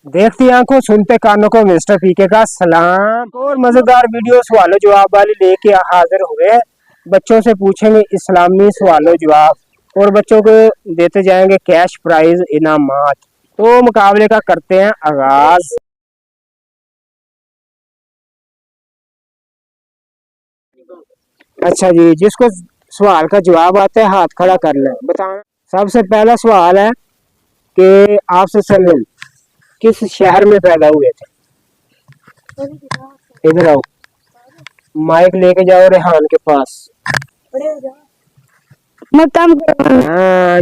देखती आंखों सुनते कानों को मिस्टर पीके का सलाम। और मजेदार वीडियो सवालों जवाब वाली लेके हाजिर हुए। बच्चों से पूछेंगे इस्लामी सवालों जवाब और बच्चों को देते जाएंगे कैश प्राइज इनामात। तो मुकाबले का करते हैं आगाज। अच्छा जी, जिसको सवाल का जवाब आता है हाथ खड़ा कर ले, बताना। सबसे पहला सवाल है कि आपसे सल्लम किस शहर में पैदा हुए थे? इधर आओ, माइक लेके जाओ रेहान के पास।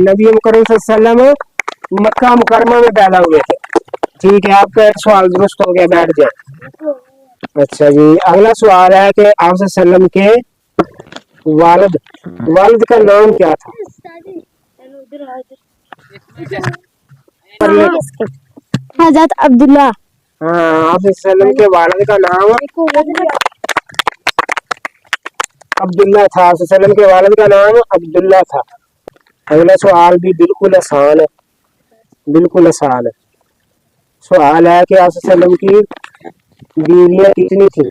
नबी करीम सल्लल्लाहु अलैहि वसल्लम मक्का मुकरमा में पैदा हुए थे। ठीक है, आपका एक सवाल दुरुस्त हो गया, बैठ जाए। अच्छा जी, अगला सवाल है कि आपसे सल्लम के वालिद वालिद का नाम क्या था? हजरत अब्दुल्ला। हाँ, आपसे सल्लम के वालिद का नाम अब्दुल्ला था। आपसे सल्लम के वालिद का नाम अब्दुल्ला था। अगला सवाल भी बिल्कुल आसान है, बिल्कुल आसान है। सवाल है कि आपसे सल्लम की बीवियां कितनी थी?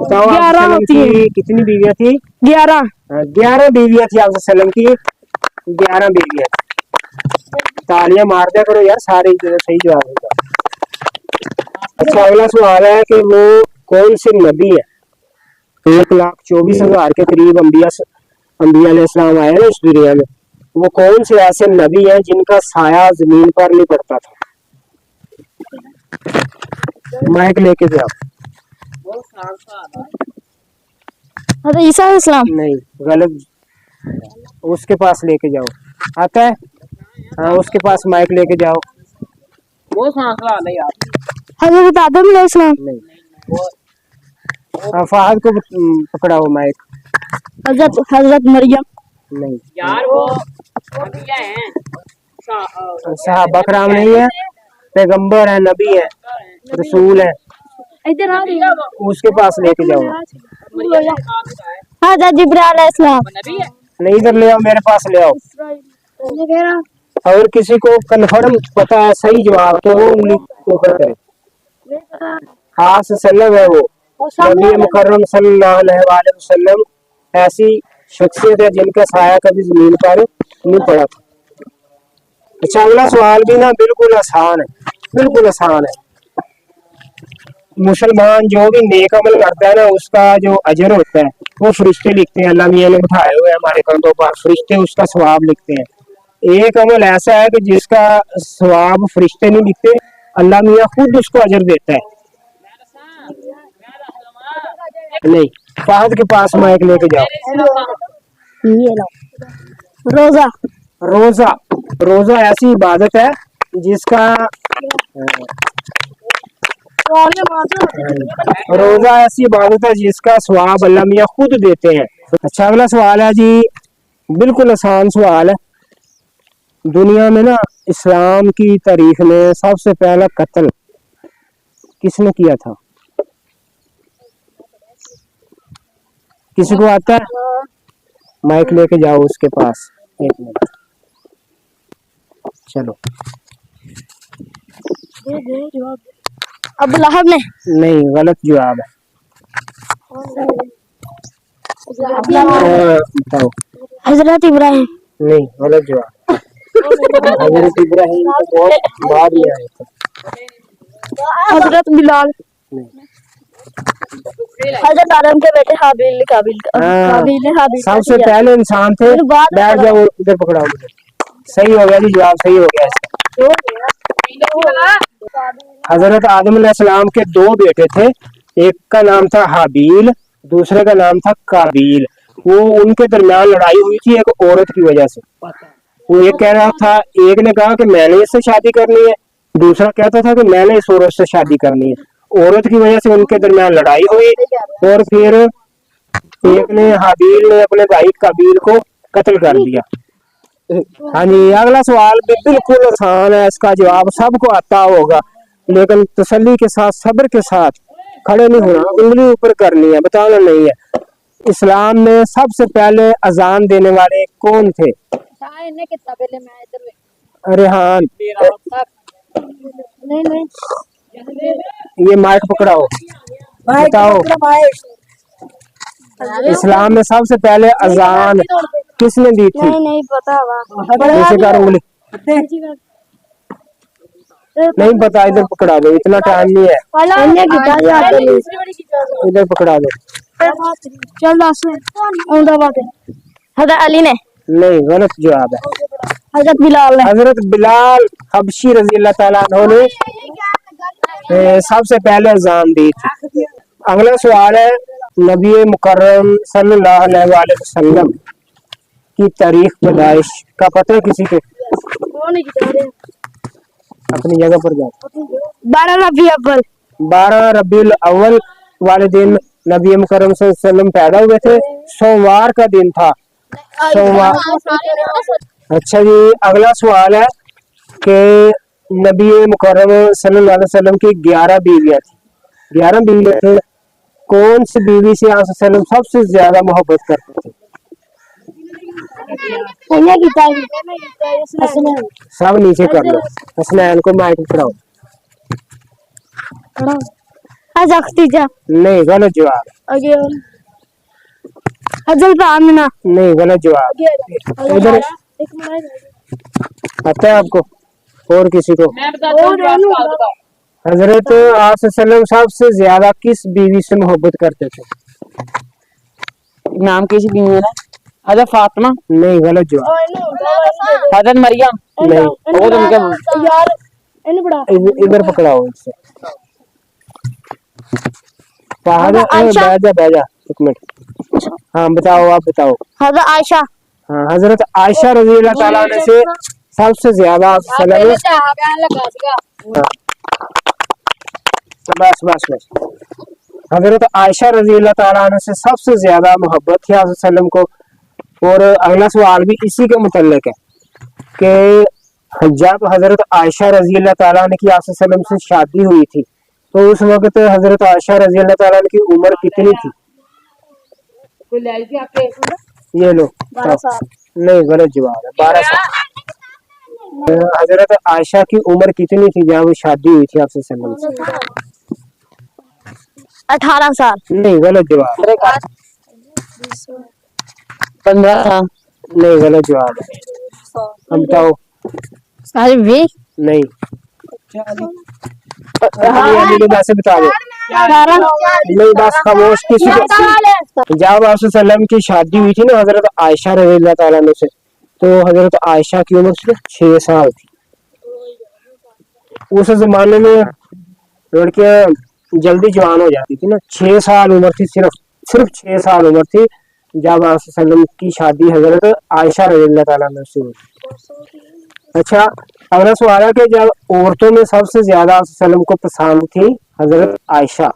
बताओ, कितनी बीवियां थी? 11। 11 बीवियां थी आपसे सल्लम की, 11 बीवियां थी। तालियां मार दिया करो यार, सारे सही जवाब होगा। अच्छा, अगला सवाल है कि वो कौन से नबी है? 1,24,000 के करीब अंबिया अलैहिस्सलाम आए ना इस दुनिया में। वो कौन से ऐसे नबी हैं जिनका साया जमीन पर नहीं पड़ता था? माइक लेके जाओ। ईसा अलैहिस्सलाम। नहीं, गलत। उसके पास लेके जाओ, आता है? हाँ, उसके पास माइक लेके जाओ। वो सवाल है यार। हजरत आदम अलैहिस्सलाम। नहीं, फहद को पकड़ाओ माइक। हजरत मरियम। नहीं यार, वो क्या है? साहबा कराम नहीं है, पैगंबर है, नबी है, रसूल है। इधर आ रही है, उसके पास लेके जाओ। हजरत जिब्राइल अलैहिस्सलाम। नहीं, इधर ले आओ, मेरे पास ले आओ। और किसी को कन्फर्म पता है सही जवाब तो वो उंगली ऊपर करे। खास सल्लम है वो, नबी मुकर्रम सल्लल्लाहु अलैहि वसल्लम ऐसी शख्सियत है जिनका साया कभी जमीन पर नहीं पड़ा था। अच्छा, अगला सवाल भी ना बिल्कुल आसान है, बिल्कुल आसान है। मुसलमान जो भी नेक अमल करता है ना, उसका जो अजर होता है वो फरिश्ते लिखते हैं। अल्लाह मियां ने उठाए हुए हमारे कंधों पर, फरिश्ते उसका सवाब लिखते हैं। एक अमल ऐसा है कि जिसका सवाब फरिश्ते नहीं लिखते, अल्लाह मियां खुद उसको अजर देता है। नहीं, फहद के पास माइक लेके जाओ। ये लो। रोजा। रोजा रोजा ऐसी इबादत है जिसका रोजा ऐसी इबादत है जिसका सवाब अल्लाह मियां खुद देते हैं। अच्छा, अगला सवाल है जी, बिल्कुल आसान सवाल है। दुनिया में ना इस्लाम की तारीख में सबसे पहला कत्ल किसने किया था? किसी को आता है? माइक लेके जाओ उसके पास। एक मिनट, चलो। अबू लहब ने। नहीं, गलत जवाब है। बताओ। हजरत इब्राहिम। नहीं, गलत जवाब। हजरत इब्राहिम तो बहुत बाद में आए थे। हजरत बिलाल। हजरत आदम के बेटे हाबिल काबिल। सबसे पहले इंसान थे। बैठ जाओ, इधर पकड़ाओ मुझे। सही हो गया जी, जवाब सही हो गया इसका। हजरत आदम अलैहिस्सलाम के 2 बेटे थे, एक का नाम था हाबील, दूसरे का नाम था काबील। वो उनके दरमियान लड़ाई हुई थी एक औरत की वजह से। वो एक कह रहा था, एक ने कहा कि मैंने इससे शादी करनी है, दूसरा कहता था कि मैंने इस औरत से शादी करनी है। औरत की वजह से उनके दरमियान लड़ाई हुई और फिर एक ने हाबील ने अपने भाई काबील को कत्ल कर दिया। हाँ जी, अगला सवाल भी बिल्कुल आसान है, इसका जवाब सबको आता होगा, लेकिन तसल्ली के साथ सब्र के साथ खड़े नहीं होना, उंगली ऊपर करनी है, बताना नहीं है। इस्लाम में सबसे पहले अजान देने वाले कौन थे? इन्हें कितना पहले मैं इधर रेहान, नहीं नहीं ये माइक पकड़ाओ, बताओ इस्लाम में सबसे पहले अजान किसने दी थी? नहीं नहीं पता नीचे कर उंगली, नहीं पता, इधर पकड़ा दो, इतना टाइम नहीं है, इधर पकड़ा दो। चल अहमदाबाद हजरत अली ने, नहीं, गलत जवाब है, हजरत बिलाल ने। हजरत बिलाल हबशी रजी अल्लाह ताला अन्हु ने सबसे पहले अजान दी थी। अगला सवाल है, नबी मुकर्रम सल्लल्लाहु अलैहि वसल्लम की तारीख पैदाइश का पता है किसी को? अपनी जगह पर जाओ। 12 रबी अव्वल, 12 रबीउल अव्वल वाले दिन नबी मुकर्रम सल्लल्लाहु अलैहि वसल्लम पैदा हुए थे। सोमवार का दिन था, सोमवार। अच्छा जी, अगला सवाल है कि नबी मुकर्रम सल्लल्लाहु अलैहि वसल्लम की 11 बीवियां थी, 11 बीवियां थे, कौन सी बीवी से आप सल्लम सबसे ज्यादा मोहब्बत करते थे? सब नीचे कर लो, हसनैन को माइक पकड़ाओ। खदीजा, नहीं, गलत जवाब। हजरत आमिना, नहीं, गलत जवाब। इधर आता है आपको और किसी को? हजरत आप सल्लम सबसे ज्यादा किस बीवी से मोहब्बत करते थे? नाम कैसी बीवी है ना? हजरत फातिमा। नहीं, गलत जवाब। हजरत मरियम। नहीं, और उनके यार इधर पकड़ाओ इससे। बैजा एक मिनट। हाँ बताओ, आप बताओ। हजरत आयशा। हाँ, हजरत आयशा रजी अल्लाह ताला अन्हा से सबसे ज्यादा बस बस बस हजरत आयशा रजी अल्लाह ताला अन्हा से सबसे ज्यादा मोहब्बत थी आप सल्लम को। और अगला सवाल भी इसी के मुतल्लिक है कि जब हजरत आयशा रजी अल्लाह ताला अन्हा की आप सल्लम से शादी हुई थी तो उस वक्त हजरत आयशा रजी अल्लाह ताला अन्हा की उम्र कितनी थी? ये लो। नहीं, गलत जवाब है, 12 साल। हजरत आयशा की उम्र कितनी थी जब शादी हुई थी आपसे सल्लम से? 18 साल। नहीं, गलत जवाब। 15 साल। नहीं, गलत जवाब है। हम बताओ। नहीं, वैसे बता दो। नहीं, बस खामोश। किसी को जब आपसे सल्लम की शादी हुई थी ना हजरत आयशा रज़ी अल्लाह ताला अन्हा से, तो हजरत आयशा की उम्र सिर्फ 6 साल थी। उस जमाने में लड़कियां जल्दी जवान हो जाती थी ना, 6 साल उम्र थी, सिर्फ 6 साल उम्र थी जब आप सल्लम की शादी हजरत आयशा रज़ी अल्लाह ताला अन्हा से हुई। अच्छा, अगला सवाल है कि जब औरतों में सबसे ज्यादा सल्लम को पसंद थी हजरत आयशा,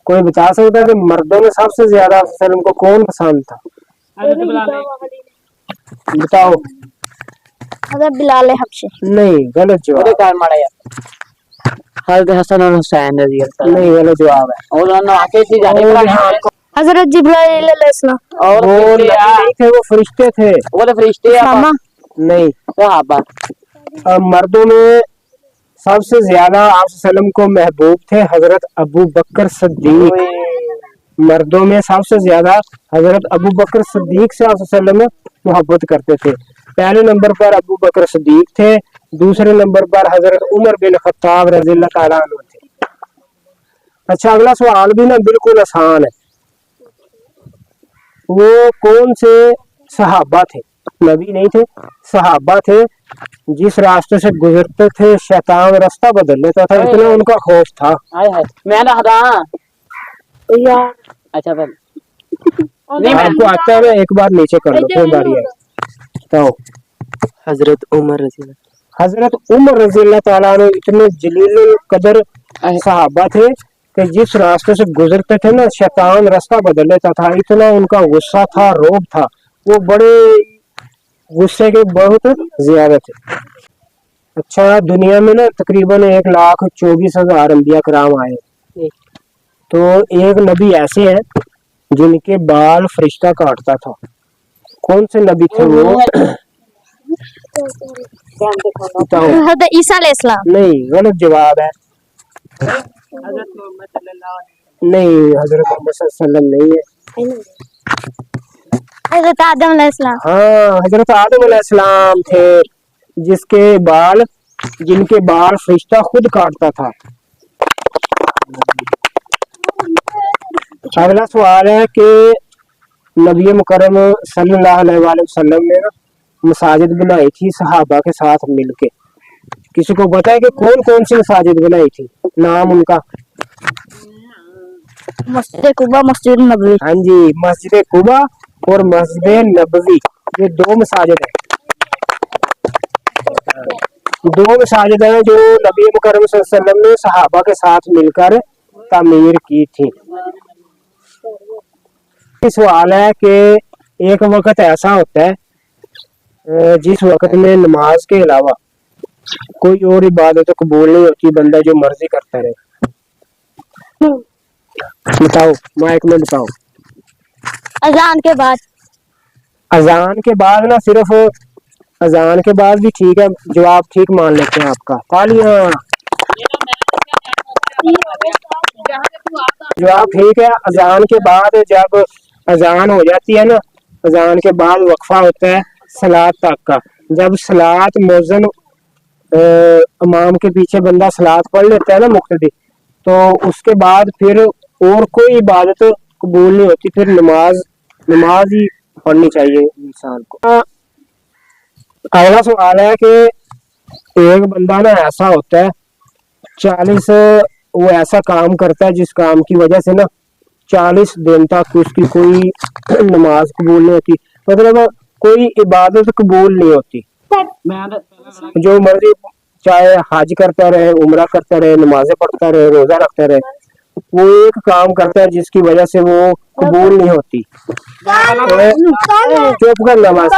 कोई बता सकता है कि मर्दों में सबसे ज्यादा सल्लम को कौन पसंद था? बताओ। हजरत बिलाल हबशी। नहीं, गलत जवाब। हजरत हसन और हुसैन रजी अल्लाह। नहीं, गलत जवाब है। और हजरत जिब्राइल अलैहिस्सलाम। और वो नबी नहीं थे, वो फरिश्ते थे। वो तो फरिश्ते हैं। नहीं, सहाबा। मर्दों में सबसे ज्यादा आप सल्लम को महबूब थे हजरत अबू बकर सिद्दीक। मर्दों में सबसे ज्यादा हजरत अबू बकर सिद्दीक से आप सल्लम मोहब्बत करते थे। पहले नंबर पर अबू बकर सिद्दीक थे, दूसरे नंबर पर हजरत उमर बिन खत्ताब रज़ी अल्लाह ताला अन्हु थे। अच्छा, अगला सवाल भी ना बिल्कुल आसान है। वो कौन से सहाबा थे, नबी नहीं थे, सहाबा थे, जिस रास्ते से गुजरते थे शैतान रास्ता बदल लेता था, इतना उनका खौफ था। मैं अच्छा बल नहीं, आपको आता है, एक बार नीचे कर लो, कोई बारी है। तो हजरत उमर रजी अल्लाह ताला अन्हु इतने जलील कदर सहाबा थे कि जिस रास्ते से गुजरते थे ना शैतान रास्ता बदल लेता था, इतना उनका गुस्सा था, रोब था, वो बड़े गुस्से के बहुत ज्यादा थे। अच्छा, दुनिया में ना तकरीबन 1,24,000 अंबिया कराम आए, तो एक नबी ऐसे हैं जिनके बाल फरिश्ता काटता था। कौन से नबी थे वो? बताओ। हज़रत ईसा अलैहिस्सलाम। नहीं, गलत जवाब है। नहीं, हजरत मोहम्मद सल्लल्लाहु अलैहि वसल्लम नहीं है। हज़रत आदम अलैहिस्सलाम। हाँ, हजरत आदम अलैहिस्सलाम थे, जिनके बाल फरिश्ता खुद काटता था। अगला सवाल है कि नबी मुकर्रम सल्लल्लाहु अलैहि वसल्लम ने ना मसाजिद बनाई थी सहाबा के साथ मिलके। किसी को पता है कि कौन कौन सी मसाजिद बनाई थी, नाम उनका? मस्जिद कुबा, मस्जिद नबवी। हाँ जी, मस्जिद कुबा और मस्जिद नबवी, ये दो मसाजिद हैं। दो मसाजिद हैं जो नबी मुकर्रम सल्लल्लाहु अलैहि वसल्लम ने सहाबा के साथ मिलकर तामीर की थी। सवाल है कि एक वक्त ऐसा होता है जिस वक्त में नमाज के अलावा कोई और इबादत कबूल नहीं होती, बंदा जो मर्जी करता रहे। बताओ, माइक में बताओ। अजान के बाद। अजान के बाद ना, सिर्फ अजान के बाद भी ठीक है, जवाब ठीक मान लेते हैं आपका। तालियां। जवाब ठीक है। अजान के बाद, जब अजान हो जाती है ना, अजान के बाद वक्फा होता है सलात तक का। जब सलात मुअज्जिन इमाम के पीछे बंदा सलात पढ़ लेता है ना, मुक्तदी, तो उसके बाद फिर और कोई इबादत कबूल नहीं होती, फिर नमाज ही पढ़नी चाहिए इंसान को। अगला सवाल है कि एक बंदा ना ऐसा होता है 40, वो ऐसा काम करता है जिस काम की वजह से ना 40 दिन तक उसकी कोई नमाज कबूल नहीं होती, मतलब कोई इबादत कबूल नहीं होती। जो मर्जी, चाहे हज करता रहे, उम्रा करता रहे, नमाजें पढ़ता रहे, रोजा रखता रहे, वो एक काम करता है जिसकी वजह से वो कबूल नहीं होती। चुप कर नमाज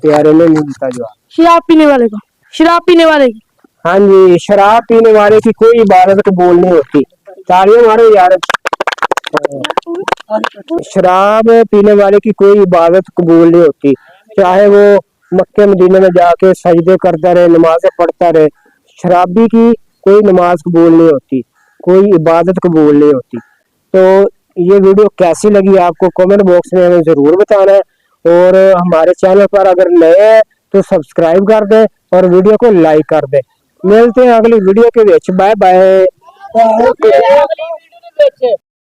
यार, नहीं मिलता जवाब। शराब पीने वाले को। शराब पीने वाले की। हाँ जी, शराब पीने वाले की कोई इबादत कबूल नहीं होती। तालियां मारो यार। शराब पीने वाले की कोई इबादत कबूल नहीं होती, चाहे वो मक्के मदीने में जाके सजदे करता रहे, नमाजें पढ़ता रहे, शराबी की कोई नमाज कबूल नहीं होती, कोई इबादत कबूल नहीं होती। तो ये वीडियो कैसी लगी आपको कमेंट बॉक्स में हमें जरूर बताना है, और हमारे चैनल पर अगर नए हैं तो सब्सक्राइब कर दें और वीडियो को लाइक कर दें। मिलते हैं अगली वीडियो के विच। Bye bye.